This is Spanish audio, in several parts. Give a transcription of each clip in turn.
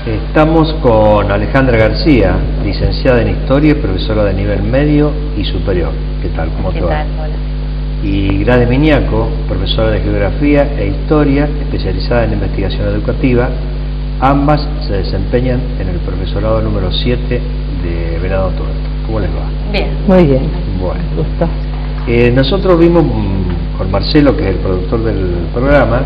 Estamos con Alejandra García, licenciada en Historia y profesora de nivel medio y superior. ¿Qué tal? ¿Cómo te va? ¿Qué tal? Hola. Y Grade Miñaco, profesora de Geografía e Historia, especializada en investigación educativa. Ambas se desempeñan en el profesorado número 7 de Venado Tuerto. ¿Cómo les va? Bien. Muy bien. Bueno. Gusto. Nosotros vimos con Marcelo, que es el productor del programa,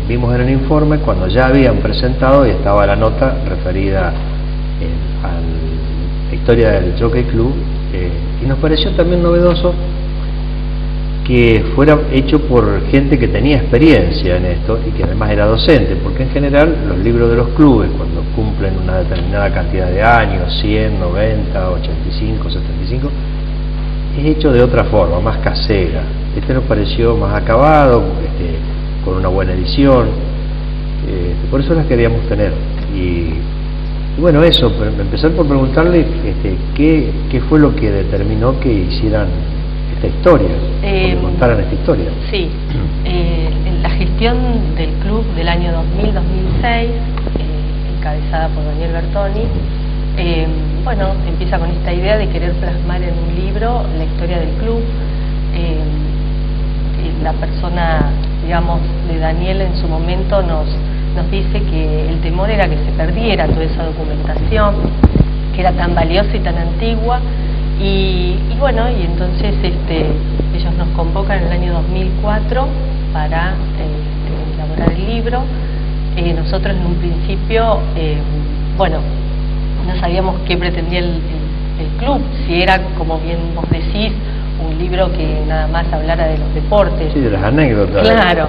vimos en el informe cuando ya habían presentado y estaba la nota referida a la historia del Jockey Club, y nos pareció también novedoso que fuera hecho por gente que tenía experiencia en esto y que además era docente, porque en general los libros de los clubes, cuando cumplen una determinada cantidad de años, 100, 90, 85, 75, es hecho de otra forma, más casera. Este nos pareció más acabado, con una buena edición, por eso las queríamos tener. Y bueno, eso, empezar por preguntarle qué fue lo que determinó que hicieran esta historia, que contaran esta historia. Sí, la gestión del club del año 2000-2006, encabezada por Daniel Bertoni, bueno, empieza con esta idea de querer plasmar en un libro la historia del club. La persona, digamos, de Daniel en su momento nos dice que el temor era que se perdiera toda esa documentación, que era tan valiosa y tan antigua, y bueno, y entonces ellos nos convocan en el año 2004 para elaborar el libro. Nosotros en un principio, bueno, no sabíamos qué pretendía el club, si era, como bien vos decís, un libro que nada más hablara de los deportes. Sí, de las anécdotas. Claro.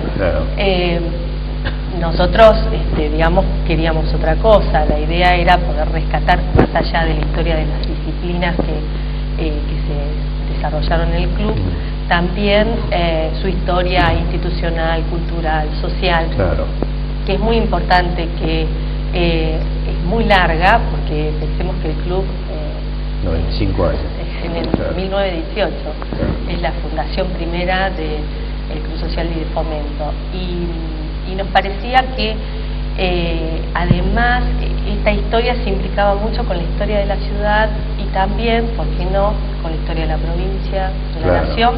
Nosotros, digamos, queríamos otra cosa. La idea era poder rescatar, más allá de la historia de las disciplinas que se desarrollaron en el club, también su historia institucional, cultural, social, Claro. que es muy importante, que es muy larga, porque pensemos que el club 95 años. en el 1918, es la fundación primera del Club Social y de Fomento, y nos parecía que además esta historia se implicaba mucho con la historia de la ciudad y también, ¿por qué no?, con la historia de la provincia, de la nación,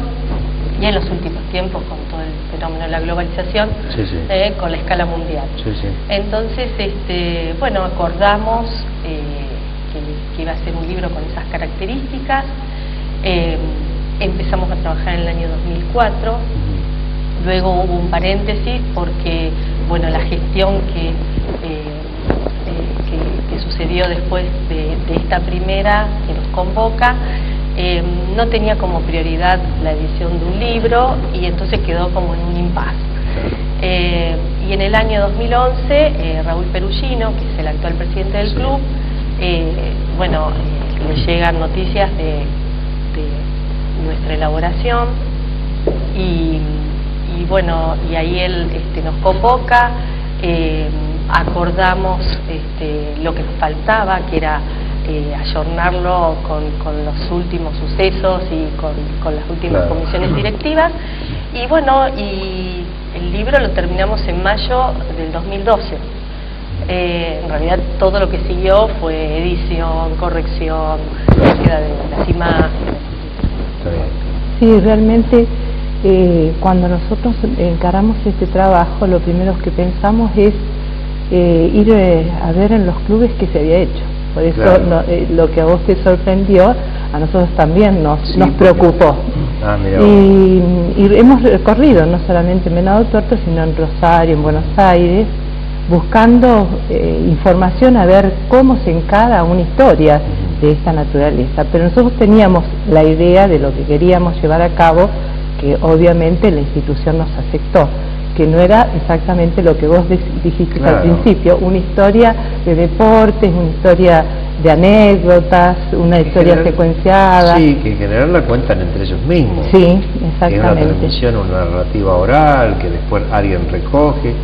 y en los últimos tiempos con todo el fenómeno de la globalización, con la escala mundial. Entonces, bueno, acordamos que iba a ser un libro con esas características. Empezamos a trabajar en el año 2004, luego hubo un paréntesis porque, bueno, la gestión que sucedió después de esta primera que nos convoca, no tenía como prioridad la edición de un libro, y entonces quedó como en un impasse. Y en el año 2011, Raúl Perugino, que es el actual presidente del club, bueno, le llegan noticias de nuestra elaboración, y bueno, y ahí él nos convoca, acordamos lo que nos faltaba, que era ayornarlo con los últimos sucesos y con las últimas comisiones directivas, y bueno, y el libro lo terminamos en mayo del 2012. En realidad todo lo que siguió fue edición, corrección, búsqueda de las imágenes. Sí, realmente cuando nosotros encaramos este trabajo, lo primero que pensamos es ir a ver en los clubes que se había hecho. Por eso lo que a vos te sorprendió, a nosotros también nos preocupó. Y hemos recorrido no solamente en Venado Tuerto, sino en Rosario, en Buenos Aires, buscando información a ver cómo se encara una historia de esta naturaleza. Pero nosotros teníamos la idea de lo que queríamos llevar a cabo, que obviamente la institución nos aceptó, que no era exactamente lo que vos dijiste al principio, una historia de deportes, una historia de anécdotas, una historia secuenciada. Sí, que en general la cuentan entre ellos mismos. Sí, exactamente. Es una transmisión, una narrativa oral, que después alguien recoge,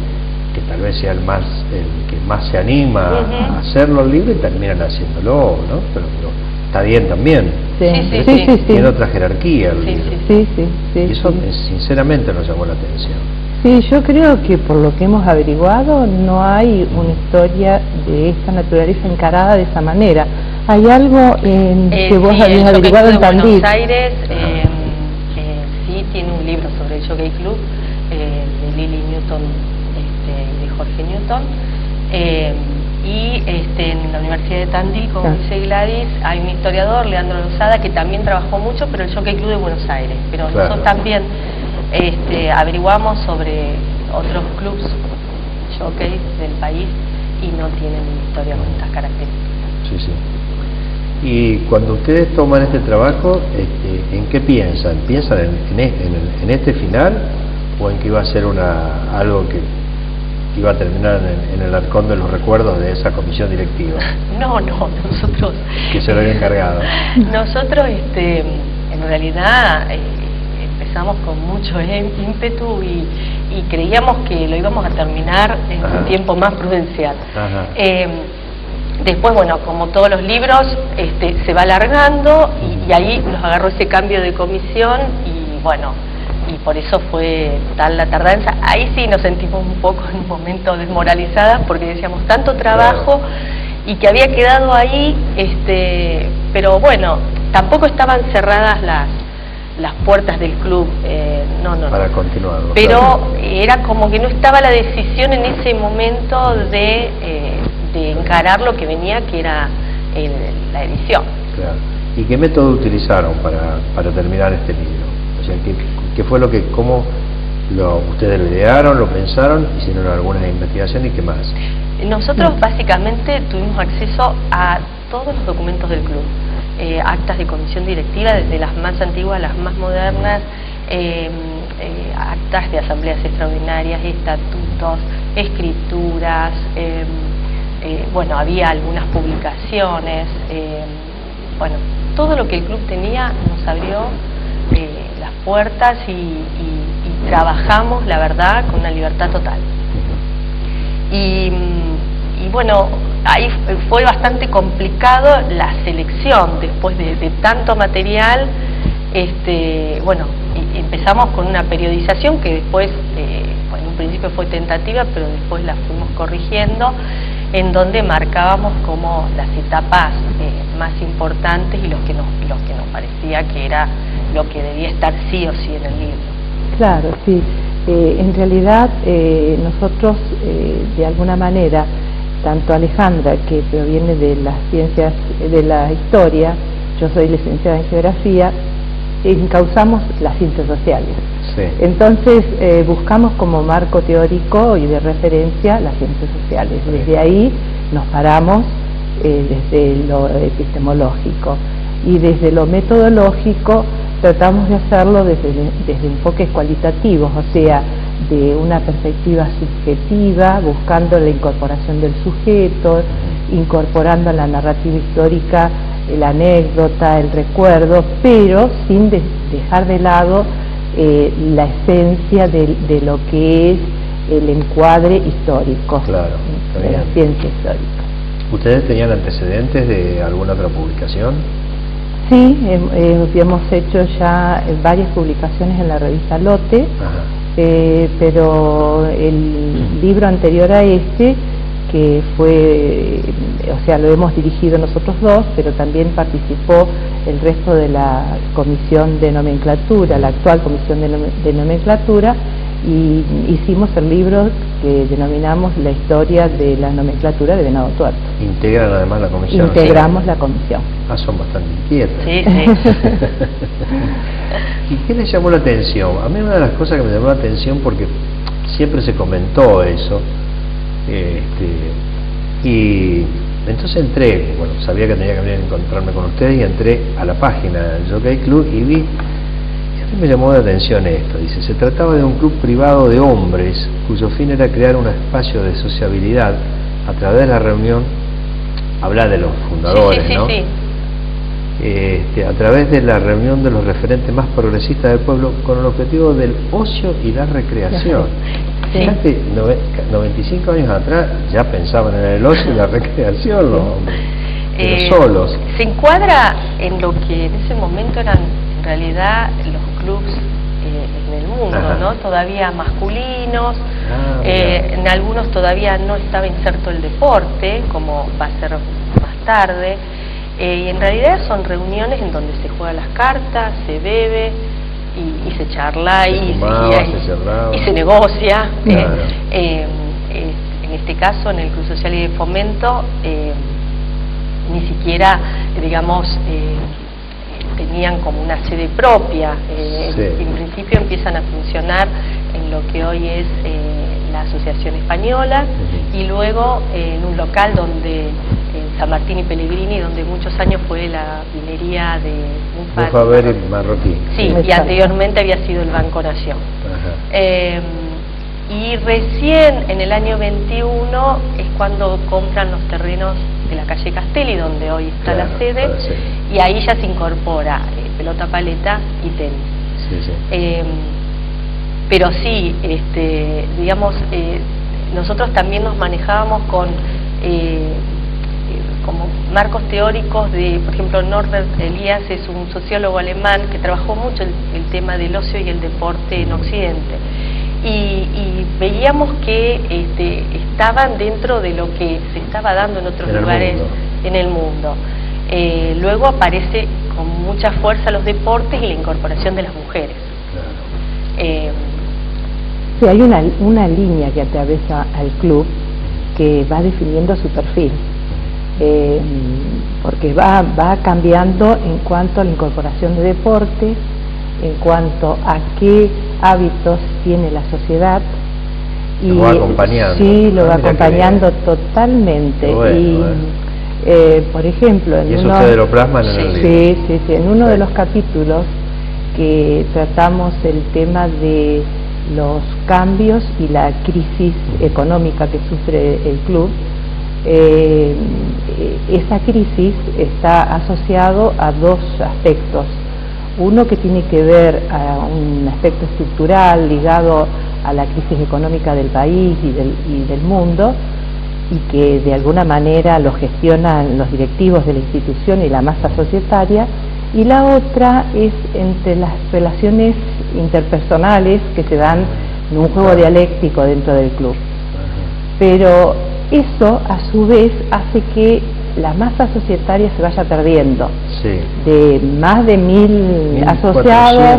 que tal vez sea el que más se anima a hacerlo el libro, y terminan haciéndolo, ¿no? Pero está bien también. Sí. Tiene otra jerarquía el libro. Sí. Y eso sinceramente nos llamó la atención. Sí, yo creo que por lo que hemos averiguado no hay una historia de esta naturaleza encarada de esa manera. Hay algo que vos habías averiguado en Tandil. Buenos Aires sí tiene un libro sobre el Jockey Club de Lily Newton y de Jorge Newton. Y en la Universidad de Tandil, como dice Gladys, hay un historiador, Leandro Lozada, que también trabajó mucho, pero el Jockey Club de Buenos Aires. Pero nosotros también averiguamos sobre otros clubs jockeys del país y no tienen una historia con estas características. Sí, sí. Y cuando ustedes toman este trabajo, ¿en qué piensan? ¿Piensan en este final o en que iba a ser algo que iba a terminar en el arcón de los recuerdos de esa comisión directiva? No, nosotros... Que se lo había encargado. Nosotros, en realidad, empezamos con mucho ímpetu y creíamos que lo íbamos a terminar en un tiempo más prudencial. Después, bueno, como todos los libros, se va alargando y ahí nos agarró ese cambio de comisión y bueno, y por eso fue tal la tardanza. Ahí sí nos sentimos un poco en un momento desmoralizadas porque decíamos tanto trabajo y que había quedado ahí, pero bueno, tampoco estaban cerradas las puertas del club, no. Para continuarlo. Pero era como que no estaba la decisión en ese momento de encarar lo que venía, que era la edición. Claro. ¿Y qué método utilizaron para terminar este libro? O sea, ¿qué fue cómo ustedes lo idearon, lo pensaron, hicieron algunas investigaciones y qué más? Nosotros básicamente tuvimos acceso a todos los documentos del club, actas de comisión directiva, desde las más antiguas a las más modernas, actas de asambleas extraordinarias, estatutos, escrituras, bueno, había algunas publicaciones, bueno, todo lo que el club tenía nos abrió las puertas y trabajamos, la verdad, con una libertad total. Y bueno, ahí fue bastante complicado la selección después de tanto material. Bueno, empezamos con una periodización que después, en un principio fue tentativa, pero después la fuimos corrigiendo, en donde marcábamos como las etapas más importantes y los que nos parecía que era lo que debía estar sí o sí en el libro. Claro, sí. En realidad nosotros de alguna manera, tanto Alejandra, que proviene de las ciencias de la historia, yo soy licenciada en geografía, encauzamos las ciencias sociales. Sí. Entonces buscamos como marco teórico y de referencia las ciencias sociales. Desde ahí nos paramos desde lo epistemológico y desde lo metodológico tratamos de hacerlo desde enfoques cualitativos, o sea, de una perspectiva subjetiva, buscando la incorporación del sujeto, incorporando a la narrativa histórica la anécdota, el recuerdo, pero sin dejar de lado la esencia de lo que es el encuadre histórico, claro, de la ciencia histórica. ¿Ustedes tenían antecedentes de alguna otra publicación? Sí, hemos hecho ya varias publicaciones en la revista Lote, pero el libro anterior a este, que fue, o sea, lo hemos dirigido nosotros dos, pero también participó el resto de la comisión de nomenclatura, la actual comisión de nomenclatura, y hicimos el libro que denominamos La historia de la nomenclatura de Venado Tuerto. ¿Integran además la comisión? Integramos la comisión. Son bastante inquietas. Sí. ¿Y qué les llamó la atención? A mí una de las cosas que me llamó la atención, porque siempre se comentó eso, y entonces entré, bueno, sabía que tenía que venir a encontrarme con ustedes y entré a la página del Jockey Club y vi, y a mí me llamó la atención esto, dice, se trataba de un club privado de hombres cuyo fin era crear un espacio de sociabilidad a través de la reunión, habla de los fundadores, sí, ¿no? Sí. A través de la reunión de los referentes más progresistas del pueblo con el objetivo del ocio y la recreación. Sí. Fíjate, 95 años atrás ya pensaban en el ocio y la recreación los hombres, pero solos. Se encuadra en lo que en ese momento eran en realidad los clubs en el mundo, Ajá. ¿no? Todavía masculinos, Mira. en algunos todavía no estaba inserto el deporte, como va a ser más tarde, y en realidad son reuniones en donde se juegan las cartas, se bebe y se charla y se negocia. Claro. En este caso, en el Club Social y de Fomento, ni siquiera, digamos, tenían como una sede propia. Sí. En principio empiezan a funcionar en lo que hoy es la Asociación Española, y luego en un local donde en San Martín y Pellegrini, donde muchos años fue la vinería de un Faber y Marroquí. Sí, y anteriormente había sido el Banco Nación. Y recién en el año 21 es cuando compran los terrenos de la calle Castelli, donde hoy está la sede, y ahí ya se incorpora pelota paleta y tenis. Sí, sí. Pero sí, digamos, nosotros también nos manejábamos con como marcos teóricos de, por ejemplo, Norbert Elias es un sociólogo alemán que trabajó mucho el tema del ocio y el deporte en Occidente. Y veíamos que estaban dentro de lo que se estaba dando en otros lugares en el mundo. Luego aparece con mucha fuerza los deportes y la incorporación de las mujeres. Claro. Sí, hay una línea que atraviesa al club que va definiendo su perfil, porque va cambiando en cuanto a la incorporación de deporte, en cuanto a qué hábitos tiene la sociedad, y lo va acompañando. Sí, lo va acompañando totalmente. Bueno, por ejemplo, en y eso uno, ustedes lo plasman en el libro. Sí, en uno de los capítulos que tratamos el tema de los cambios y la crisis económica que sufre el club, esa crisis está asociado a dos aspectos. Uno que tiene que ver a un aspecto estructural ligado a la crisis económica del país y del mundo, y que de alguna manera lo gestionan los directivos de la institución y la masa societaria, y la otra es entre las relaciones interpersonales que se dan en un juego dialéctico dentro del club. Pero eso a su vez hace que la masa societaria se vaya perdiendo. Sí. De más de 1000 asociados, ahora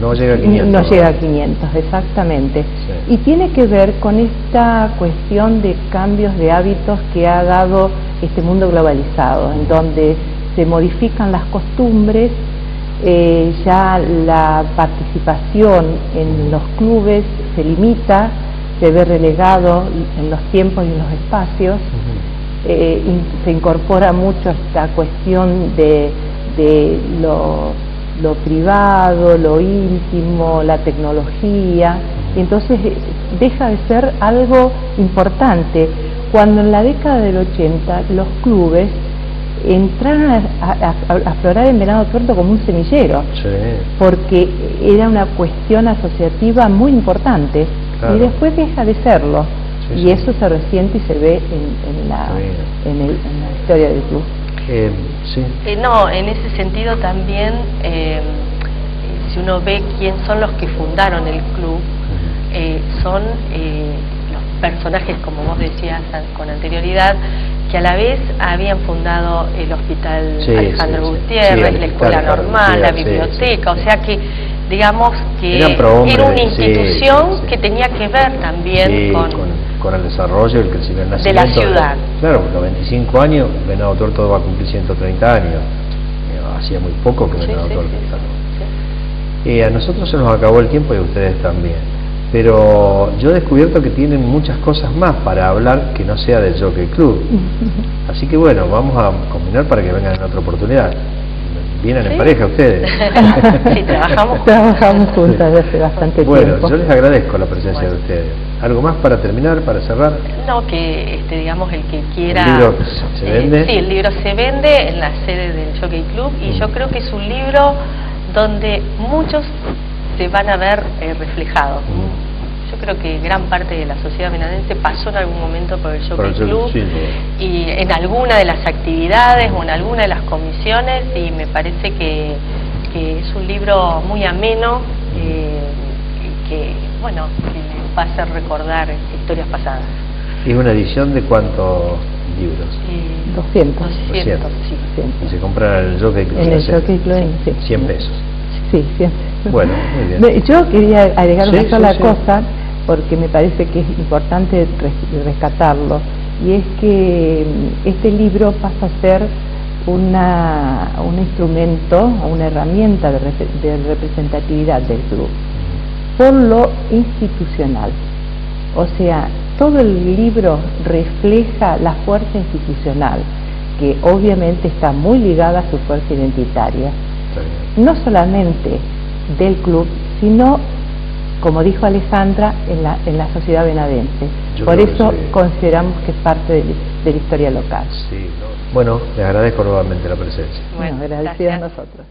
no llega a 500. No llega a 500, exactamente. Sí. Y tiene que ver con esta cuestión de cambios de hábitos que ha dado este mundo globalizado, en donde se modifican las costumbres, ya la participación en los clubes se limita, se ve relegado en los tiempos y en los espacios. Se incorpora mucho esta cuestión de lo privado, lo íntimo, la tecnología, y entonces deja de ser algo importante, cuando en la década del 80 los clubes entraron a explorar el Venado Tuerto como un semillero, porque era una cuestión asociativa muy importante. Claro. Y después deja de serlo, y eso se resiente y se ve en la historia del club. No, en ese sentido también, si uno ve quién son los que fundaron el club, son los personajes, como vos decías con anterioridad, que a la vez habían fundado el Hospital Alejandro Gutiérrez, la Escuela Normal, la biblioteca, o sea que digamos que era una institución que tenía que ver también con el desarrollo y el crecimiento de la ciudad. Claro, porque a 25 años Venado Tuerto va a cumplir 130 años. Hacía muy poco que Venado Tuerto está. A nosotros se nos acabó el tiempo y a ustedes también. Pero yo he descubierto que tienen muchas cosas más para hablar que no sea del Jockey Club. Así que bueno, vamos a combinar para que vengan en otra oportunidad. ¿Vienen en pareja ustedes? Sí, trabajamos juntas desde hace bastante tiempo. Bueno, yo les agradezco la presencia de ustedes. ¿Algo más para terminar, para cerrar? No, que digamos el que quiera... ¿El libro se vende? Sí, el libro se vende en la sede del Jockey Club, y yo creo que es un libro donde muchos se van a ver reflejados. Yo creo que gran parte de la sociedad venadense pasó en algún momento por el Jockey Club, y en alguna de las actividades o en alguna de las comisiones, y me parece que que es un libro muy ameno, que bueno, que les va a hacer recordar historias pasadas. ¿Y una edición de cuántos libros? 200. 200, sí. 200. Y se compra en el Jockey Club. En el Jockey Club, sí. 100 pesos. Sí, 100. Bueno, muy bien. Yo quería agregar Sí, una sola sí. cosa, porque me parece que es importante rescatarlo, y es que este libro pasa a ser un instrumento, una herramienta de representatividad del club por lo institucional. O sea, todo el libro refleja la fuerza institucional, que obviamente está muy ligada a su fuerza identitaria, no solamente del club, sino, como dijo Alejandra, en la sociedad benadense. Por eso consideramos que es parte de la historia local. Sí, no. Bueno, les agradezco nuevamente la presencia. Bueno, agradecidos a nosotros.